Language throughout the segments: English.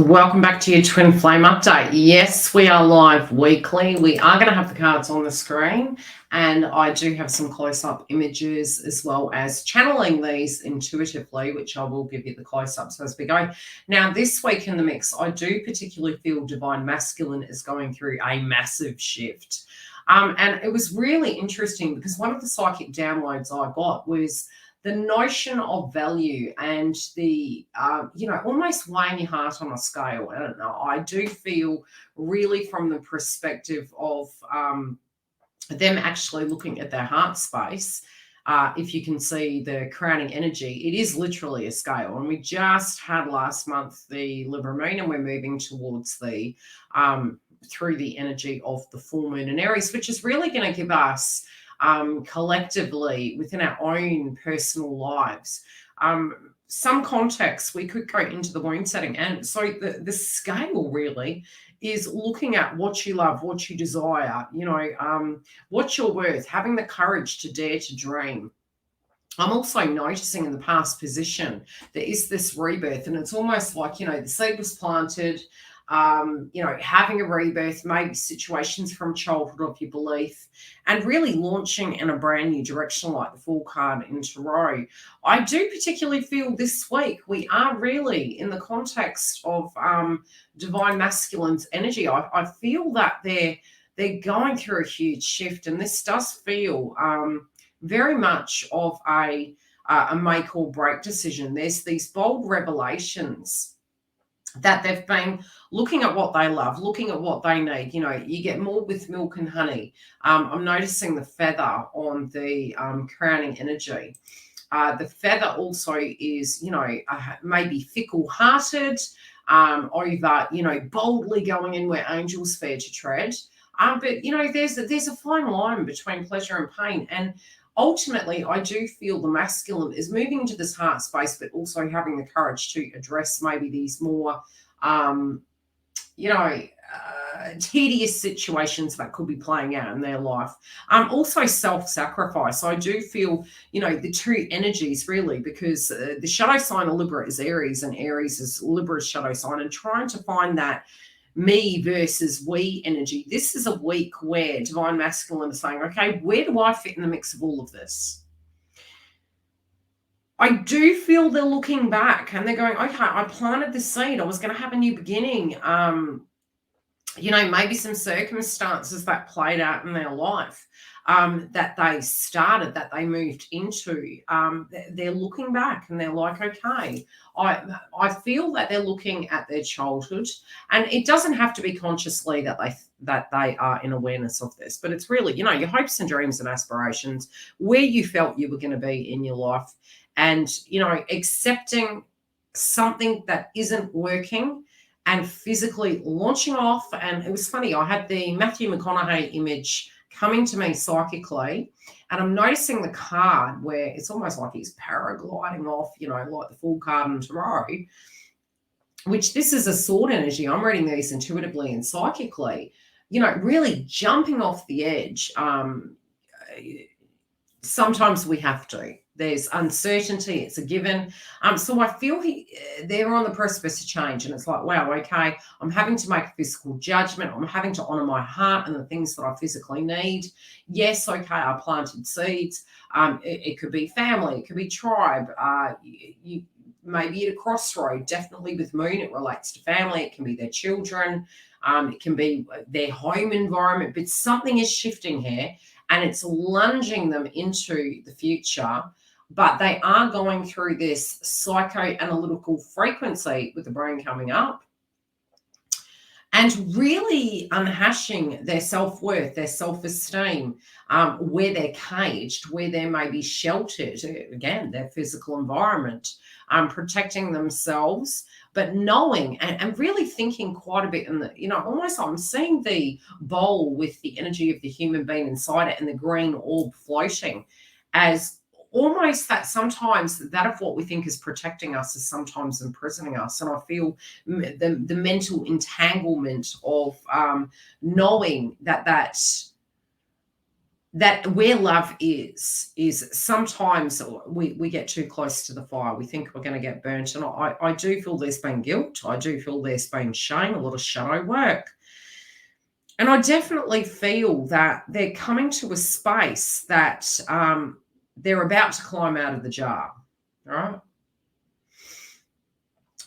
Welcome back to your Twin Flame update. Yes, we are live weekly. We are going to have the cards on the screen, and I do have some close-up images as well as channeling these intuitively, which I will give you the close-ups as we go. Now, this week in the mix, I do particularly feel Divine Masculine is going through a massive shift. And it was really interesting because one of the psychic downloads I got was the notion of value and the, almost weighing your heart on a scale. I don't know. I do feel really from the perspective of them actually looking at their heart space. If you can see the crowning energy, it is literally a scale. And we just had last month the Libra moon, and we're moving towards the through the energy of the full moon in Aries, which is really going to give us collectively within our own personal lives some context. We could go into the wound setting, and so the scale really is looking at what you love, what you desire, what you're worth, having the courage to dare to dream. I'm also noticing in the past position there is this rebirth, and it's almost like the seed was planted, having a rebirth, maybe situations from childhood of your belief, and really launching in a brand new direction like the Fool card in Tarot. I do particularly feel this week we are really in the context of Divine Masculine's energy. I feel that they're going through a huge shift, and this does feel very much of a make or break decision. There's these bold revelations that they've been looking at what they love, looking at what they need. You get more with milk and honey. I'm noticing the feather on the crowning energy. The feather also is, maybe fickle-hearted, over, boldly going in where angels fear to tread. But, there's a fine line between pleasure and pain. And ultimately, I do feel the masculine is moving into this heart space, but also having the courage to address maybe these more, tedious situations that could be playing out in their life. Also self-sacrifice. I do feel, the two energies really, because the shadow sign of Libra is Aries, and Aries is Libra's shadow sign, and trying to find that me versus we energy. This is a week where Divine Masculine is saying, okay, where do I fit in the mix of all of this? I do feel they're looking back and they're going, okay, I planted the seed. I was going to have a new beginning. Maybe some circumstances that played out in their life that they started, that they moved into. They're looking back and they're like, okay, I feel that they're looking at their childhood, and it doesn't have to be consciously that they are in awareness of this, but it's really, your hopes and dreams and aspirations, where you felt you were going to be in your life, and, accepting something that isn't working and physically launching off. And it was funny, I had the Matthew McConaughey image coming to me psychically, and I'm noticing the card where it's almost like he's paragliding off, like the Fool card in Tarot, which this is a sword energy. I'm reading these intuitively and psychically, really jumping off the edge. Sometimes we have to. There's uncertainty. It's a given. So I feel they're on the precipice of change, and it's like, wow, okay, I'm having to make a physical judgment. I'm having to honor my heart and the things that I physically need. Yes, okay, I planted seeds. It could be family. It could be tribe. You maybe at a crossroad. Definitely with moon, it relates to family. It can be their children. It can be their home environment. But something is shifting here, and it's lunging them into the future. But they are going through this psychoanalytical frequency with the brain coming up, and really unhashing their self-worth, their self-esteem, where they're caged, where they may be sheltered, again, their physical environment, protecting themselves, but knowing and really thinking quite a bit in the, almost I'm seeing the bowl with the energy of the human being inside it and the green orb floating as almost that sometimes that of what we think is protecting us is sometimes imprisoning us. And I feel the mental entanglement of knowing that that where love is sometimes we get too close to the fire. We think we're going to get burnt. And I do feel there's been guilt. I do feel there's been shame, a lot of shadow work. And I definitely feel that they're coming to a space that they're about to climb out of the jar, right?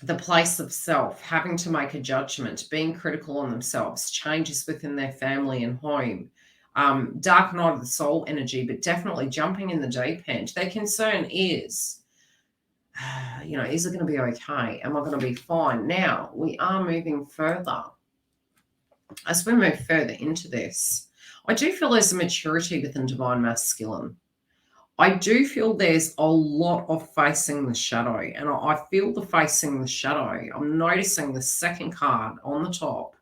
The place of self, having to make a judgment, being critical on themselves, changes within their family and home, dark night of the soul energy, but definitely jumping in the deep end. Their concern is, is it going to be okay? Am I going to be fine? Now, we are moving further. As we move further into this, I do feel there's a maturity within divine masculine. I do feel there's a lot of facing the shadow, and I feel the facing the shadow. I'm noticing the second card on the top.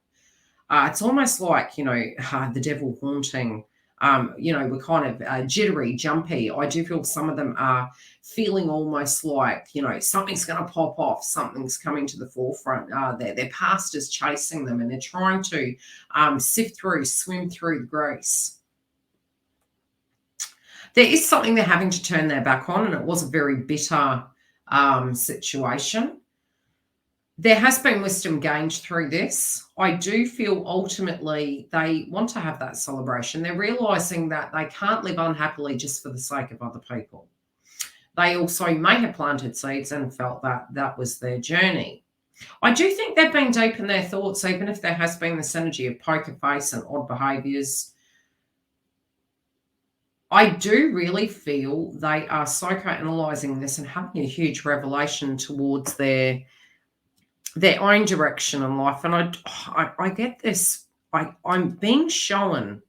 It's almost like, the devil haunting. We're kind of jittery, jumpy. I do feel some of them are feeling almost like, something's going to pop off. Something's coming to the forefront. Their past is chasing them, and they're trying to sift through, swim through the grace. There is something they're having to turn their back on, and it was a very bitter situation. There has been wisdom gained through this. I do feel ultimately they want to have that celebration. They're realizing that they can't live unhappily just for the sake of other people. They also may have planted seeds and felt that that was their journey. I do think they've been deep in their thoughts, even if there has been this energy of poker face and odd behaviors. I do really feel they are psychoanalyzing this and having a huge revelation towards their own direction in life. And I get this. I'm being shown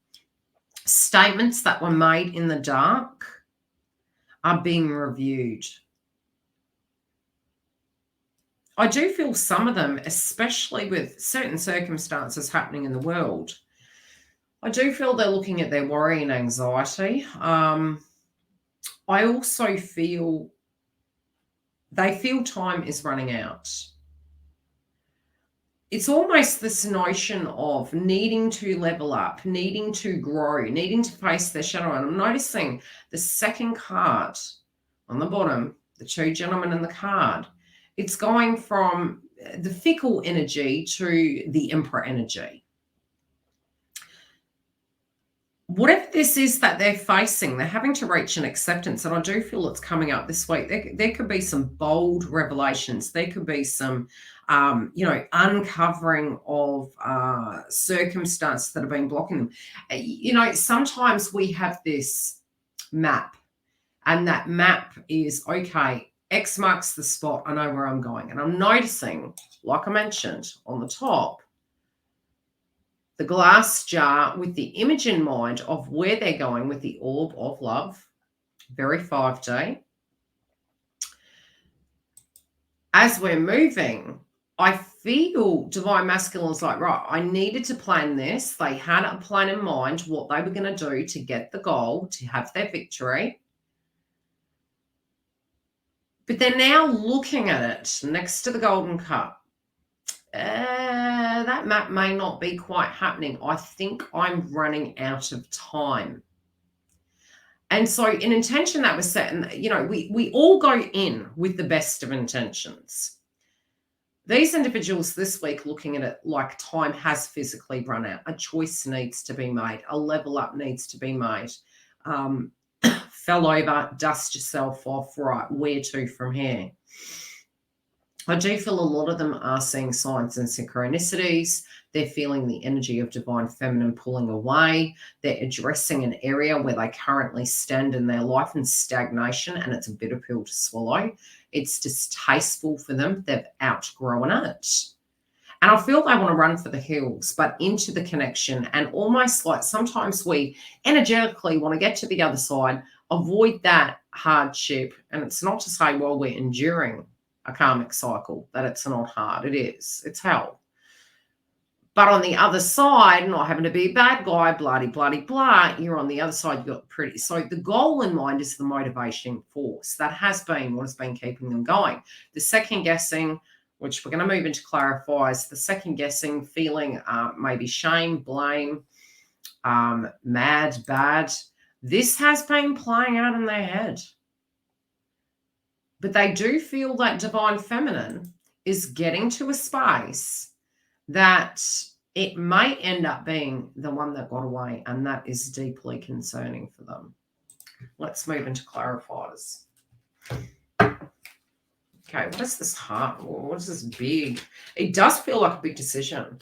statements that were made in the dark are being reviewed. I do feel some of them, especially with certain circumstances happening in the world, I do feel they're looking at their worry and anxiety. I also feel they feel time is running out. It's almost this notion of needing to level up, needing to grow, needing to face their shadow. And I'm noticing the second card on the bottom, the two gentlemen in the card, it's going from the fickle energy to the emperor energy. Whatever this is that they're facing, they're having to reach an acceptance. And I do feel it's coming up this week. There could be some bold revelations. There could be some, uncovering of circumstances that have been blocking them. Sometimes we have this map, and that map is, okay, X marks the spot. I know where I'm going. And I'm noticing, like I mentioned, on the top, the glass jar with the image in mind of where they're going with the orb of love, very 5D. As we're moving, I feel divine masculine's like, right, I needed to plan this. They had a plan in mind, what they were going to do to get the goal, to have their victory. But they're now looking at it next to the golden cup. That map may not be quite happening. I think I'm running out of time. And so an intention that was set, and we all go in with the best of intentions. These individuals this week looking at it like time has physically run out. A choice needs to be made. A level up needs to be made. Fell over, dust yourself off. Right, where to from here? I do feel a lot of them are seeing signs and synchronicities. They're feeling the energy of divine feminine pulling away. They're addressing an area where they currently stand in their life in stagnation, and it's a bitter pill to swallow. It's distasteful for them. They've outgrown it. And I feel they want to run for the hills, but into the connection, and almost like sometimes we energetically want to get to the other side, avoid that hardship. And it's not to say while we're enduring a karmic cycle that it's not hard. It is. It's hell. But on the other side, not having to be a bad guy, bloody, blah, you're on the other side, you've got pretty. So the goal in mind is the motivating force. That has been what has been keeping them going. The second guessing, which we're going to move into clarifies, the second guessing, feeling maybe shame, blame, mad, bad. This has been playing out in their head. But they do feel that divine feminine is getting to a space that it may end up being the one that got away, and that is deeply concerning for them. Let's move into clarifiers. Okay, what is this heart? What is this big? It does feel like a big decision.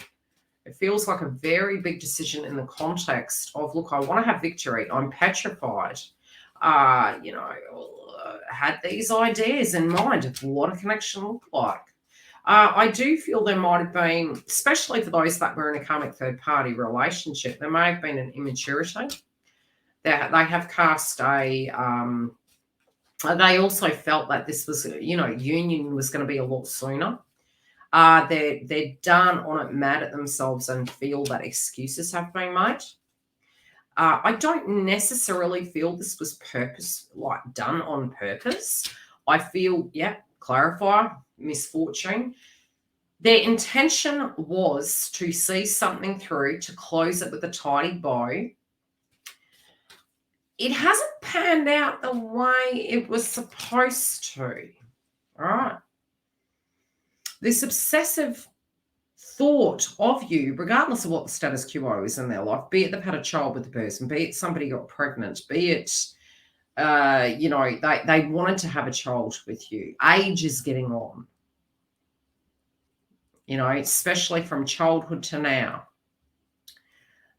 It feels like a very big decision in the context of, look, I want to have victory. I'm petrified. Had these ideas in mind of what a connection looked like. I do feel there might have been, especially for those that were in a karmic third-party relationship, there may have been an immaturity. They have cast a... they also felt that this was, union was going to be a lot sooner. They're done on it, mad at themselves, and feel that excuses have been made. I don't necessarily feel this was done on purpose. I feel, clarify, misfortune. Their intention was to see something through, to close it with a tidy bow. It hasn't panned out the way it was supposed to. All right. This obsessive thought of you, regardless of what the status quo is in their life, be it they've had a child with the person, be it somebody got pregnant, be it, they wanted to have a child with you. Age is getting on, especially from childhood to now.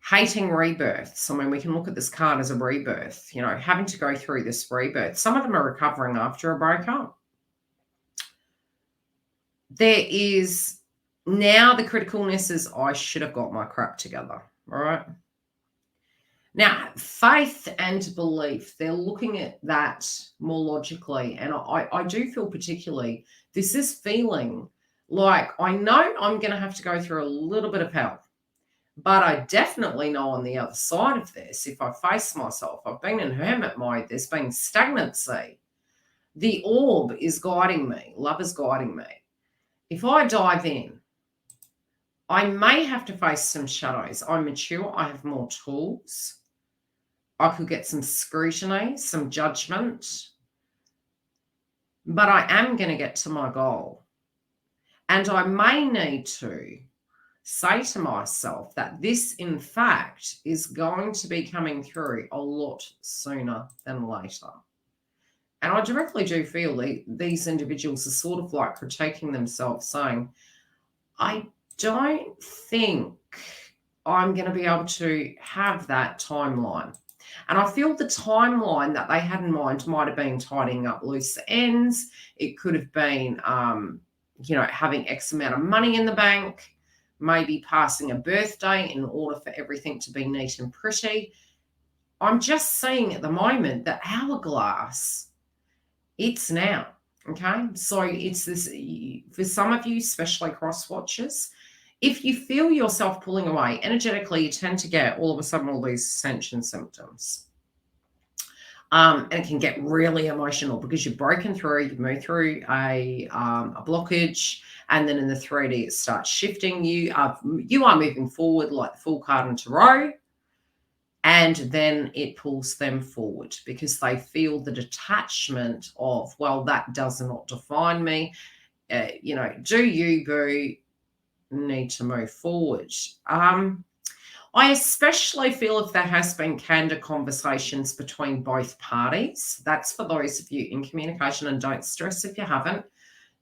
Hating rebirths. I mean, we can look at this card as a rebirth, having to go through this rebirth. Some of them are recovering after a breakup. There is now the criticalness is, I should have got my crap together. All right. Now, faith and belief, they're looking at that more logically. And I do feel particularly, this is feeling like, I know I'm going to have to go through a little bit of hell. But I definitely know on the other side of this, if I face myself, I've been in hermit mode, there's been stagnancy. The orb is guiding me. Love is guiding me. If I dive in, I may have to face some shadows. I'm mature. I have more tools. I could get some scrutiny, some judgment. But I am going to get to my goal. And I may need to say to myself that this, in fact, is going to be coming through a lot sooner than later. And I directly do feel these individuals are sort of like critiquing themselves, saying, I don't think I'm going to be able to have that timeline. And I feel the timeline that they had in mind might have been tidying up loose ends. It could have been, having X amount of money in the bank, maybe passing a birthday in order for everything to be neat and pretty. I'm just seeing at the moment that hourglass, it's now. Okay. So it's this, for some of you, especially cross watchers, if you feel yourself pulling away energetically, you tend to get all of a sudden all these ascension symptoms. And it can get really emotional because you've broken through, you've moved through a blockage, and then in the 3D it starts shifting. You are moving forward like the full card in tarot, and then it pulls them forward because they feel the detachment of, well, that does not define me. Do you, boo, need to move forward? I especially feel if there has been candid conversations between both parties. That's for those of you in communication, and don't stress if you haven't.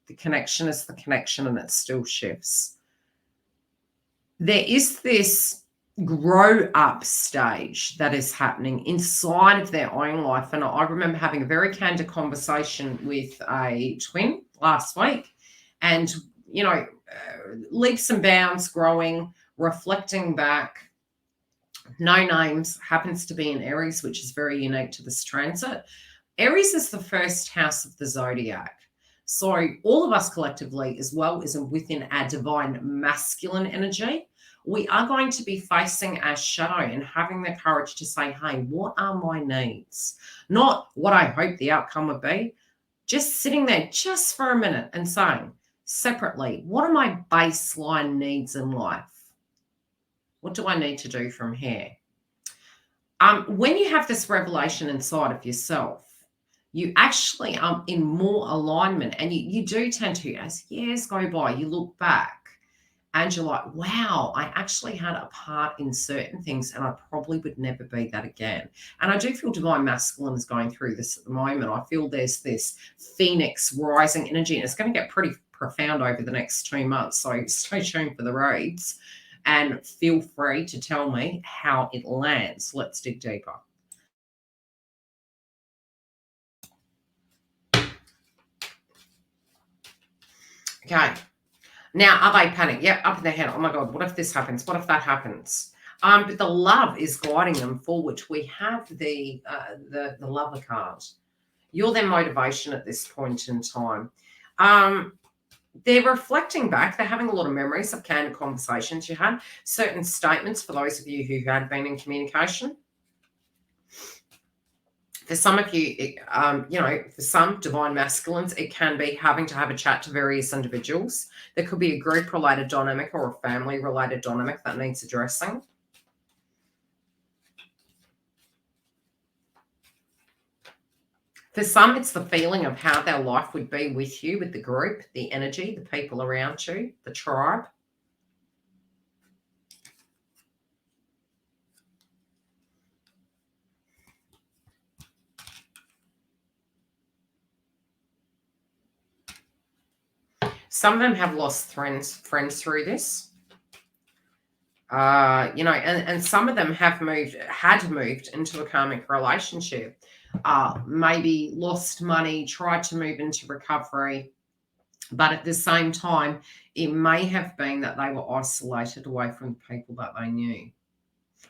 The connection is the connection and it still shifts. There is this grow up stage that is happening inside of their own life. And I remember having a very candid conversation with a twin last week, and, leaps and bounds, growing, reflecting back. No names, happens to be in Aries, which is very unique to this transit. Aries is the first house of the zodiac. So all of us collectively, as well as within our divine masculine energy, we are going to be facing our shadow and having the courage to say, hey, what are my needs? Not what I hope the outcome would be. Just sitting there just for a minute and saying, separately, what are my baseline needs in life? What do I need to do from here? When you have this revelation inside of yourself, you actually are in more alignment, and you do tend to, as years go by, you look back and you're like, wow, I actually had a part in certain things, and I probably would never be that again. And I do feel divine masculine is going through this at the moment. I feel there's this phoenix rising energy, and it's going to get pretty profound over the next 2 months. So stay tuned for the reads and feel free to tell me how it lands. Let's dig deeper. Okay. Now, are they panicked? Yep, up in their head. Oh my God, what if this happens? What if that happens? But the love is guiding them forward. We have the lover card. You're their motivation at this point in time. They're reflecting back. They're having a lot of memories of candid conversations you had, certain statements for those of you who had been in communication. For some of you, for some divine masculines, it can be having to have a chat to various individuals. There could be a group-related dynamic or a family-related dynamic that needs addressing. For some, it's the feeling of how their life would be with you, with the group, the energy, the people around you, the tribe. Some of them have lost friends through this. And some of them had moved into a karmic relationship, maybe lost money, tried to move into recovery, but at the same time, it may have been that they were isolated away from the people that they knew.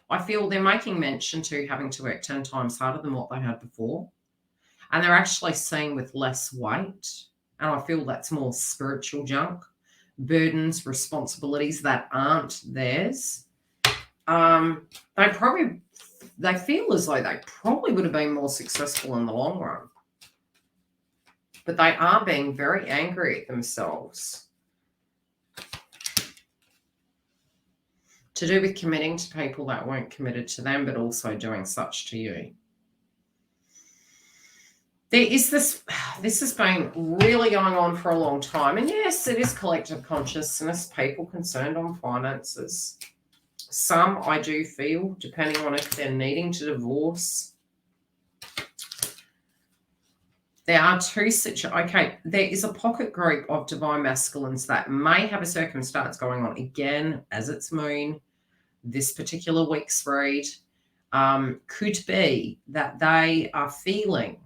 I feel they're making mention to having to work 10 times harder than what they had before, and they're actually seeing with less weight, and I feel that's more spiritual junk, burdens, responsibilities that aren't theirs. They feel as though they probably would have been more successful in the long run, but they are being very angry at themselves. To do with committing to people that weren't committed to them, but also doing such to you. There is this has been really going on for a long time. And yes, it is collective consciousness, people concerned on finances. Some, I do feel, depending on if they're needing to divorce. There are two situations. Okay, there is a pocket group of divine masculines that may have a circumstance going on. Again, as its moon, this particular week's read could be that they are feeling,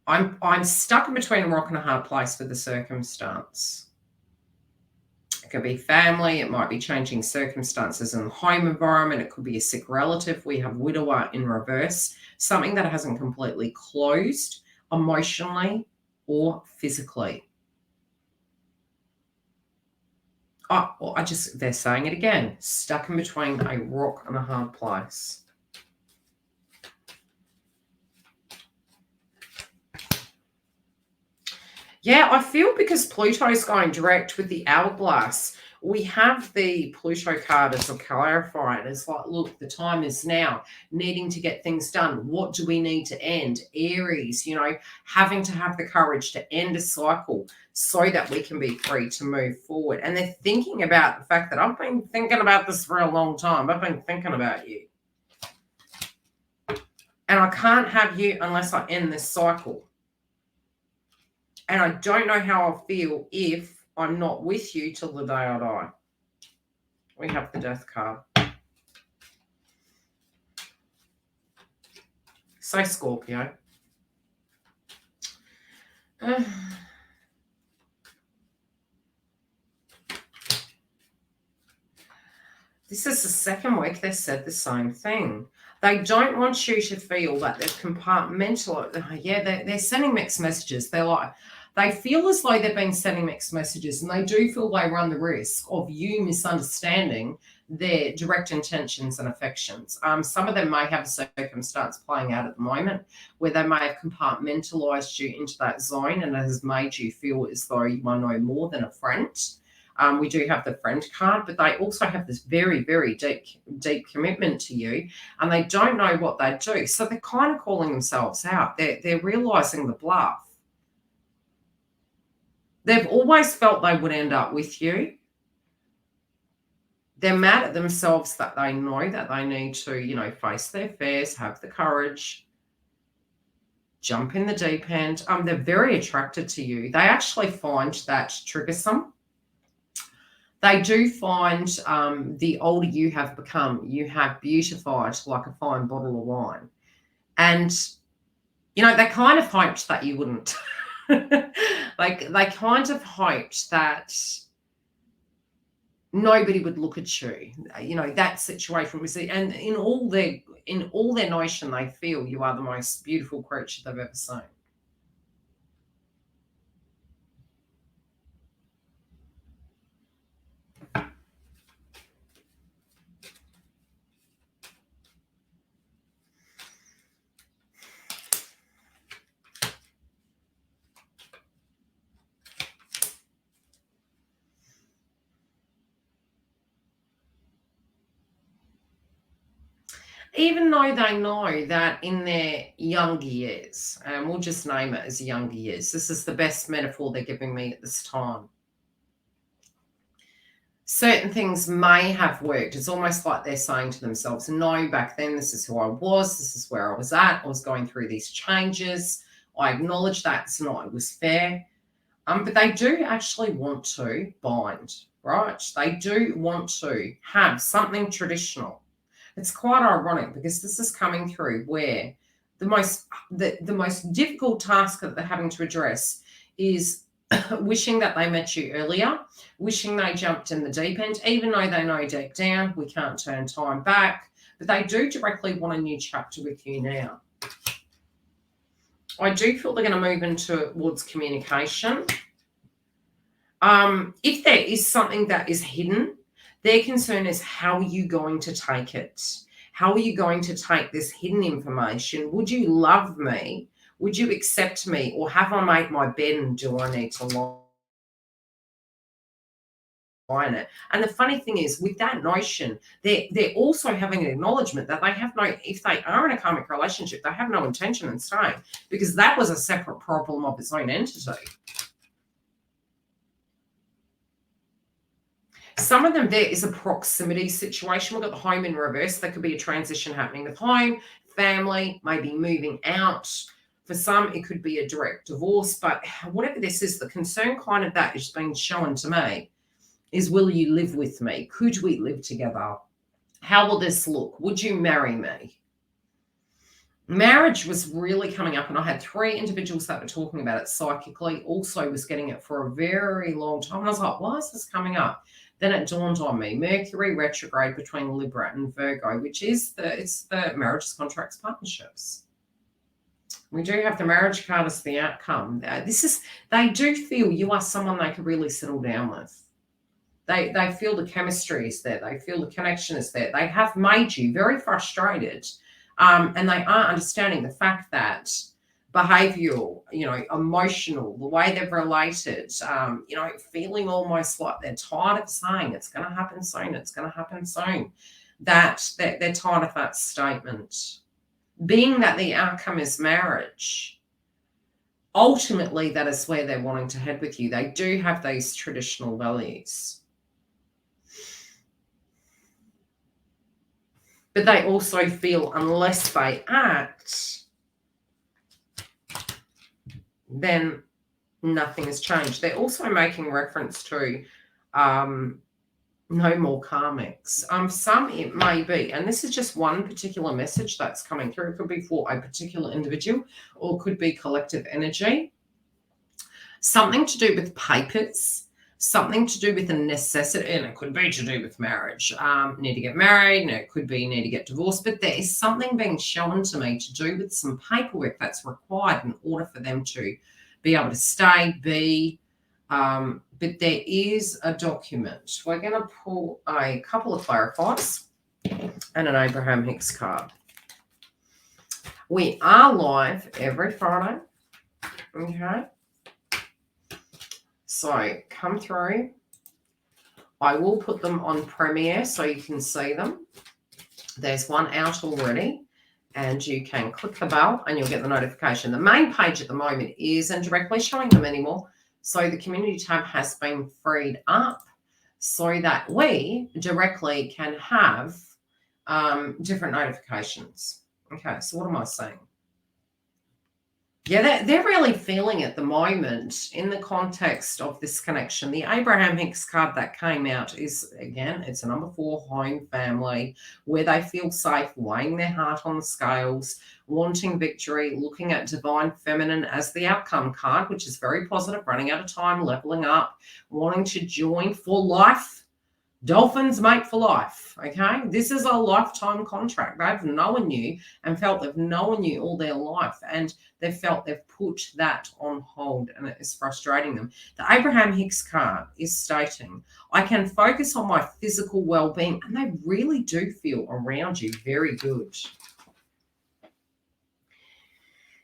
I'm stuck in between a rock and a hard place with the circumstance. It could be family. It might be changing circumstances in the home environment. It could be a sick relative. We have widower in reverse, something that hasn't completely closed emotionally or physically. They're saying it again, stuck in between a rock and a hard place. Yeah, I feel because Pluto's going direct with the hourglass, we have the Pluto card as a clarifier. It's like, look, the time is now, needing to get things done. What do we need to end? Aries, having to have the courage to end a cycle so that we can be free to move forward. And they're thinking about the fact that I've been thinking about this for a long time. I've been thinking about you. And I can't have you unless I end this cycle. And I don't know how I'll feel if I'm not with you till the day I die. We have the death card. So Scorpio. This is the second week they said the same thing. They don't want you to feel that they're compartmentalized. Yeah, they're sending mixed messages. They feel as though they've been sending mixed messages, and they do feel they run the risk of you misunderstanding their direct intentions and affections. Some of them may have a circumstance playing out at the moment where they may have compartmentalized you into that zone, and it has made you feel as though you are no more than a friend. We do have the friend card, but they also have this very, very deep commitment to you, and they don't know what they do. So they're kind of calling themselves out. They're realizing the bluff. They've always felt they would end up with you. They're mad at themselves that they know that they need to, face their fears, have the courage, jump in the deep end. They're very attracted to you. They actually find that triggersome. They do find the older you have become, you have beautified like a fine bottle of wine. And, they kind of hoped that you wouldn't. They kind of hoped that nobody would look at you. That situation was, and in all their notion, they feel you are the most beautiful creature they've ever seen. Even though they know that in their younger years, and we'll just name it as younger years, this is the best metaphor they're giving me at this time. Certain things may have worked. It's almost like they're saying to themselves, no, back then, this is who I was. This is where I was at. I was going through these changes. I acknowledge that it's not, it was fair. But they do actually want to bind, right? They do want to have something traditional. It's quite ironic because this is coming through where the most difficult task that they're having to address is wishing that they met you earlier, wishing they jumped in the deep end, even though they know deep down we can't turn time back, but they do directly want a new chapter with you now. I do feel they're going to move towards communication. If there is something that is hidden, their concern is, how are you going to take it? How are you going to take this hidden information? Would you love me? Would you accept me? Or have I made my bed and do I need to lie in it? And the funny thing is, with that notion, they're also having an acknowledgement that if they are in a karmic relationship, they have no intention in staying, because that was a separate problem of its own entity. Some of them, there is a proximity situation. We've got the home in reverse. There could be a transition happening with home, family, maybe moving out. For some, it could be a direct divorce. But whatever this is, the concern kind of that is being shown to me is, will you live with me? Could we live together? How will this look? Would you marry me? Marriage was really coming up, and I had 3 individuals that were talking about it psychically. Also was getting it for a very long time. And I was like, why is this coming up? Then it dawned on me, Mercury retrograde between Libra and Virgo, which is the marriages, contracts, partnerships. We do have the marriage card as the outcome. They do feel you are someone they could really settle down with. They feel the chemistry is there. They feel the connection is there. They have made you very frustrated, and they are understanding the fact that behavioral, emotional, the way they've related, feeling almost like they're tired of saying it's going to happen soon, it's going to happen soon, that they're tired of that statement. Being that the outcome is marriage, ultimately that is where they're wanting to head with you. They do have these traditional values. But they also feel unless they act, then nothing has changed. They're also making reference to no more karmics. Some it may be, and this is just one particular message that's coming through. It could be for a particular individual, or it could be collective energy. Something to do with papers, something to do with a necessity, and it could be to do with marriage. Need to get married, and it could be need to get divorced, but there is something being shown to me to do with some paperwork that's required in order for them to be able to stay, but there is a document. We're going to pull a couple of clarifiers and an Abraham Hicks card. We are live every Friday, okay? So come through, I will put them on Premiere so you can see them. There's one out already, and you can click the bell and you'll get the notification. The main page at the moment isn't directly showing them anymore, so the community tab has been freed up so that we directly can have different notifications. Okay, so what am I saying? Yeah, they're really feeling at the moment in the context of this connection. The Abraham Hicks card that came out is, again, it's a number 4, home, family, where they feel safe, weighing their heart on the scales, wanting victory, looking at divine feminine as the outcome card, which is very positive, running out of time, leveling up, wanting to join for life. Dolphins mate for life, okay? This is a lifetime contract. They've known you and felt they've known you all their life, and they've felt they've put that on hold, and it is frustrating them. The Abraham Hicks card is stating, I can focus on my physical well-being, and they really do feel around you very good.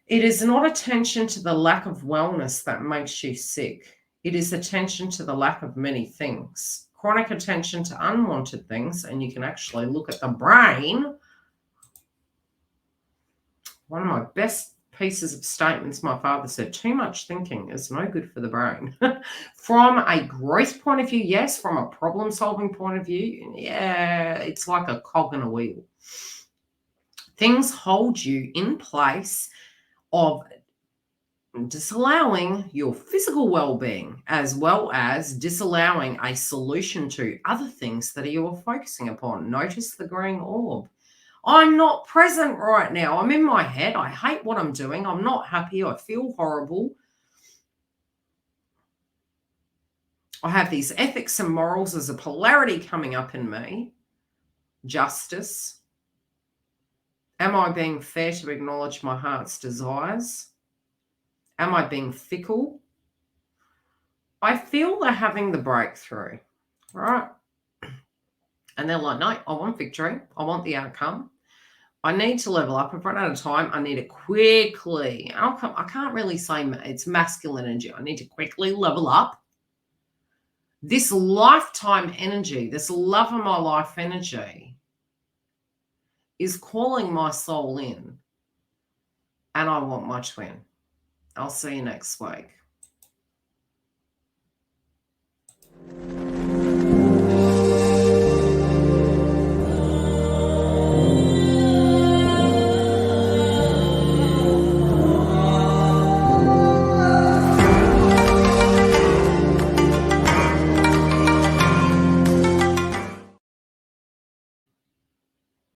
It is not attention to the lack of wellness that makes you sick. It is attention to the lack of many things. Chronic attention to unwanted things, and you can actually look at the brain. One of my best pieces of statements my father said, too much thinking is no good for the brain. From a growth point of view, yes. From a problem-solving point of view, yeah, it's like a cog in a wheel. Things hold you in place of disallowing your physical well-being, as well as disallowing a solution to other things that you're focusing upon. Notice the green orb. I'm not present right now. I'm in my head. I hate what I'm doing. I'm not happy. I feel horrible. I have these ethics and morals as a polarity coming up in me. Justice. Am I being fair to acknowledge my heart's desires? Am I being fickle? I feel they're having the breakthrough, right? And they're like, no, I want victory. I want the outcome. I need to level up. I've run out of time. I need it quickly. I can't really say it's masculine energy. I need to quickly level up. This lifetime energy, this love of my life energy is calling my soul in. And I want my twin. I'll see you next week.